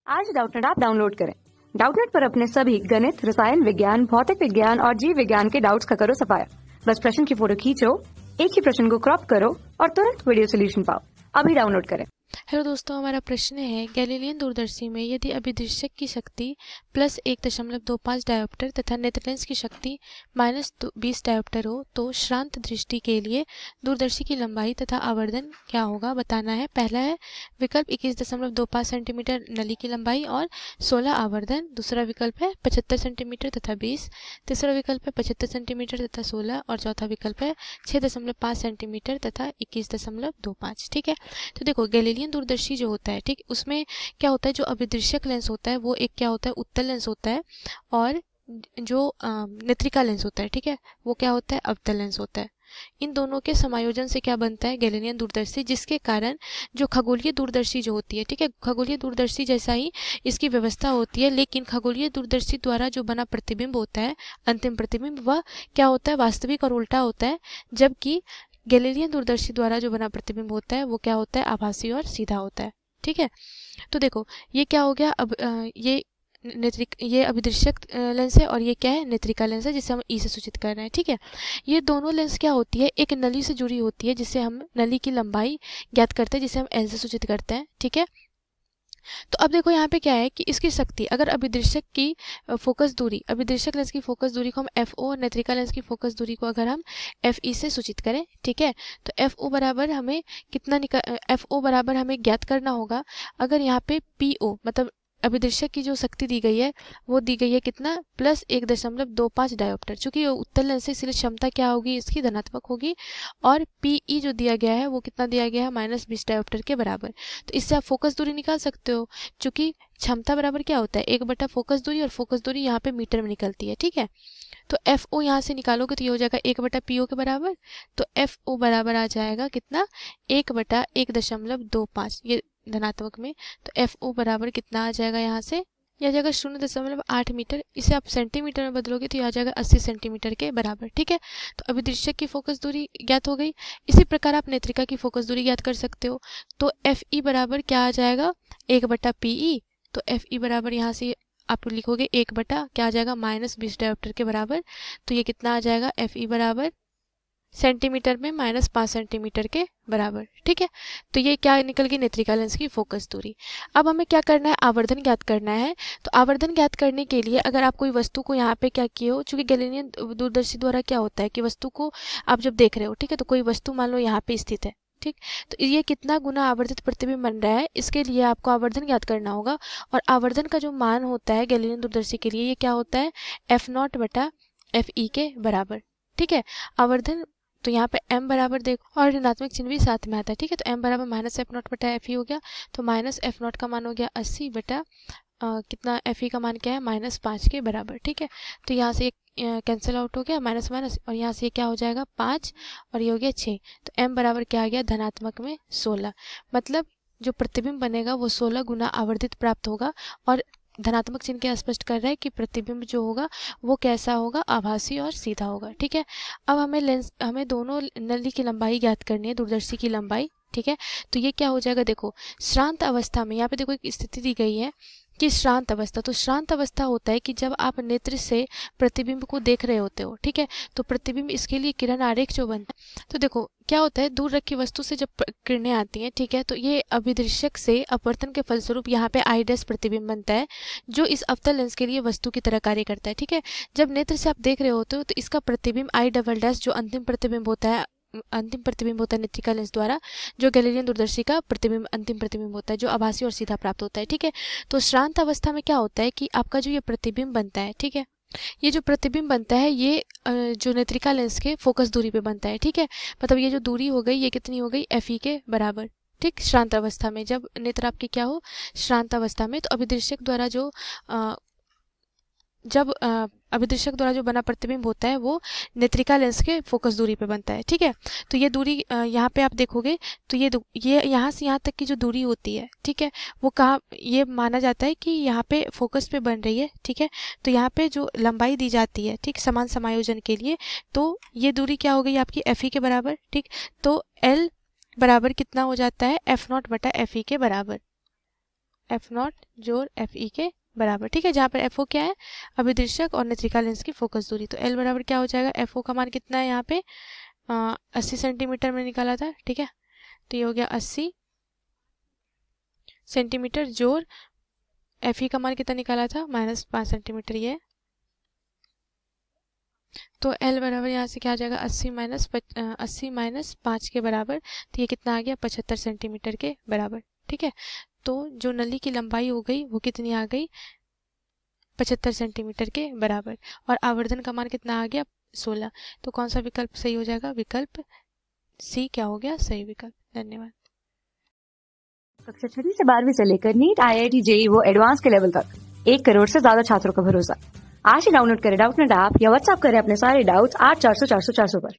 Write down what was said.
आज Doubtnut app download करें। Doubtnut पर अपने सभी गणित, रसायन विज्ञान, भौतिक विज्ञान और जीव विज्ञान के डाउट्स का करो सफाया। बस प्रश्न की फोटो खींचो, एक ही प्रश्न को क्रॉप करो और तुरंत वीडियो सोल्यूशन पाओ। अभी डाउनलोड करें। हेलो दोस्तों, हमारा प्रश्न है गैलीलियन दूरदर्शी में यदि अभिदृश्यक की शक्ति प्लस 1.25 डायोप्टर तथा नेत्रलेंस की शक्ति माइनस 20 डायोप्टर हो तो श्रांत दृष्टि के लिए दूरदर्शी की लंबाई तथा आवर्धन क्या होगा बताना है। पहला है विकल्प 21.25 सेंटीमीटर नली की लंबाई और 16 आवर्धन। दूसरा विकल्प है 75 सेंटीमीटर तथा 20। तीसरा विकल्प है 75 सेंटीमीटर तथा 16 और चौथा विकल्प है 6.5 सेंटीमीटर तथा 21.25। ठीक है, तो देखो गैलीलियन दूरदर्शी जो होता है, ठीक, उसमें क्या होता है, जो अभिदृश्यक लेंस होता है वो एक क्या होता है, उत्तल लेंस होता है, और जो नेत्रिका लेंस होता है, ठीक है, वो क्या होता है, अवतल लेंस होता है। इन दोनों के समायोजन से क्या बनता है, गैलीलियन दूरदर्शी, जिसके कारण जो खगोलीय दूरदर्शी जो होती है, ठीक है, खगोलीय दूरदर्शी जैसा ही इसकी व्यवस्था होती है, लेकिन खगोलीय दूरदर्शी द्वारा जो बना प्रतिबिंब होता है, अंतिम प्रतिबिंब, वह क्या होता है, वास्तविक और उल्टा होता है, जबकि गैलीलियन दूरदर्शी द्वारा जो बना प्रतिबिंब होता है वो क्या होता है, आभासी और सीधा होता है। ठीक है, तो देखो ये क्या हो गया, अब ये अभिदृश्यक लेंस है और ये क्या है, नेत्रिका लेंस है, जिसे हम ई से सूचित कर रहे हैं। ठीक है, ये दोनों लेंस क्या होती है, एक नली से जुड़ी होती है, जिसे हम नली की लंबाई ज्ञात करते हैं, जिसे हम एल से सूचित करते हैं। ठीक है, तो अब देखो यहाँ पे क्या है कि इसकी शक्ति, अगर अभिदृश्यक की फोकस दूरी, अभिदृश्यक लेंस की फोकस दूरी को हम एफ ओ और नेत्रिका लेंस की फोकस दूरी को अगर हम एफ ई से सूचित करें, ठीक है, तो एफ ओ बराबर हमें कितना एफ ओ बराबर हमें ज्ञात करना होगा। अगर यहाँ पे पी ओ मतलब अभिदृश्यक की जो शक्ति दी गई है वो दी गई है कितना, प्लस 1.25 डायोप्टर। चूंकि ये उत्तल लेंस है इसलिए क्षमता क्या होगी, इसकी धनात्मक होगी, और पीई जो दिया गया है वो कितना दिया गया है, -20 डायोप्टर के बराबर। तो इससे आप फोकस दूरी निकाल सकते हो, चूंकि क्षमता बराबर क्या होता है, 1 बटा फोकस दूरी, और फोकस दूरी यहाँ पे मीटर में निकलती है। ठीक है, तो एफ ओ यहाँ से निकालोगे तो ये हो जाएगा 1/पी ओ के बराबर। तो एफ ओ बराबर आ जाएगा कितना, 1/1.25, ये धनात्मक में। तो एफ ओ बराबर कितना आ जाएगा, यहाँ से यह आ जाएगा 0.8 मीटर। इसे आप सेंटीमीटर में बदलोगे तो यह आ जाएगा 80 सेंटीमीटर के बराबर। ठीक है, तो अभिदृश्यक की फोकस दूरी ज्ञात हो गई। इसी प्रकार आप नेत्रिका की फोकस दूरी ज्ञात कर सकते हो। तो एफ ई बराबर क्या आ जाएगा, 1/पीई। तो एफ ई बराबर यहाँ से आप लिखोगे 1 बटा क्या आ जाएगा, -20 डायोप्टर के बराबर। तो ये कितना आ जाएगा, एफ ई बराबर सेंटीमीटर में -5 सेंटीमीटर के बराबर। ठीक है, तो ये क्या निकल गई, नेत्रिका लेंस की फोकस दूरी। अब हमें क्या करना है, आवर्धन ज्ञात करना है। तो आवर्धन ज्ञात करने के लिए अगर आप कोई वस्तु को यहाँ पे क्या किए हो, चूंकि गैलीलियन दूरदर्शी द्वारा क्या होता है कि वस्तु को आप जब देख रहे हो, ठीक है, तो कोई वस्तु मान लो यहाँ पे स्थित है, ठीक, तो ये कितना गुना आवर्धित प्रतिबिंब बन रहा है, इसके लिए आपको आवर्धन ज्ञात करना होगा। और आवर्धन का जो मान होता है गैलीलियन दूरदर्शी के लिए, ये क्या होता है, F0 बटा एफ ई के बराबर। ठीक है, आवर्धन, तो यहाँ पे m बराबर देखो, और ऋणात्मक चिन्ह भी साथ में आता है। ठीक है, तो m बराबर -F0 बटा एफ ई हो गया। तो -F0 का मान हो गया 80 बटा कितना, एफ ई का मान क्या है, -5 के बराबर। ठीक है, तो यहाँ से कैंसिल आउट हो गया, माइनस माइनस, और यहाँ से क्या हो जाएगा 5 और ये हो गया 6। तो m बराबर क्या आ गया, धनात्मक में 16। मतलब जो प्रतिबिंब बनेगा वो 16 गुना आवर्धित प्राप्त होगा। और धनात्मक चिन्ह क्या स्पष्ट कर रहा है कि प्रतिबिंब जो होगा वो कैसा होगा, आभासी और सीधा होगा। ठीक है, अब हमें दोनों नली की लंबाई ज्ञात करनी है, दूरदर्शी की लंबाई। ठीक है, तो ये क्या हो जाएगा, देखो श्रांत अवस्था में यहाँ पे देखो एक स्थिति दी गई है कि श्रांत अवस्था, तो श्रांत अवस्था होता है कि जब आप नेत्र से प्रतिबिंब को देख रहे होते हो। ठीक है, तो प्रतिबिंब, इसके लिए किरण आरेख जो बनता है, तो देखो क्या होता है, दूर रखी वस्तु से जब किरणें आती हैं, ठीक है, तो ये अभिदृश्यक से अपवर्तन के फलस्वरूप यहाँ पे आई डैश प्रतिबिंब बनता है, जो इस अवतल लेंस के लिए वस्तु की तरह कार्य करता है। ठीक है, जब नेत्र से आप देख रहे होते हो तो इसका प्रतिबिंब आई डबल डैश जो अंतिम प्रतिबिंब होता है, नेत्रिका लेंस द्वारा, जो गैलीलियन दूरदर्शी का प्रतिबिंब अंतिम प्रतिबिंब होता है, जो आभासी और सीधा प्राप्त होता है। ठीक है, तो श्रांत अवस्था में क्या होता है कि आपका जो ये प्रतिबिंब बनता है, ठीक है, ये जो प्रतिबिंब बनता है ये जो नेत्रिका लेंस के फोकस दूरी पे बनता है। ठीक है, मतलब ये जो दूरी हो गई ये कितनी हो गई, एफ ई के बराबर। ठीक, श्रांत अवस्था में, जब नेत्र आपकी क्या हो, श्रांत अवस्था में, तो अभिदृश्यक द्वारा जो अभिदृश्यक द्वारा जो बना प्रतिबिंब होता है वो नेत्रिका लेंस के फोकस दूरी पे बनता है। ठीक है, तो ये दूरी यहाँ पे आप देखोगे तो ये यहाँ से यहाँ तक की जो दूरी होती है, ठीक है, वो कहाँ, ये माना जाता है कि यहाँ पे फोकस पे बन रही है। ठीक है, तो यहाँ पे जो लंबाई दी जाती है, ठीक, समान समायोजन के लिए, तो ये दूरी क्या हो गई आपकी, एफ ई के बराबर। ठीक, तो एल बराबर कितना हो जाता है, F0 बटा एफ ई के बराबर। एफ नॉट जोड़ एफ ई के बराबर। ठीक है, जहाँ पर एफ ओ क्या है, अभिदृश्यक और नेत्रिका लेंस की फोकस दूरी। तो एल बराबर क्या हो जाएगा, एफ ओ का मान कितना है यहाँ पे 80 सेंटीमीटर में निकाला था। ठीक है, तो ये हो गया 80 सेंटीमीटर जोड़ एफ ई का मान कितना निकाला था -5 सेंटीमीटर ये। तो एल बराबर यहाँ से क्या आ जाएगा 80 माइनस 5 के बराबर। तो ये कितना आ गया 75 सेंटीमीटर के बराबर। ठीक है, तो जो नली की लंबाई हो गई वो कितनी आ गई 75 सेंटीमीटर के बराबर। और आवर्धन का मान कितना आ गया 16। तो कौन सा विकल्प सही हो जाएगा, विकल्प सी क्या हो गया सही विकल्प। धन्यवाद। कक्षा 6वीं से 12वीं से लेकर नीट, IIT, JEE वो एडवांस के लेवल तक 1 करोड़ से ज्यादा छात्रों का भरोसा। आज ही डाउनलोड करें डाउटनेट ऐप या व्हाट्सएप करें अपने सारे डाउट्स 8400 400 400 पर।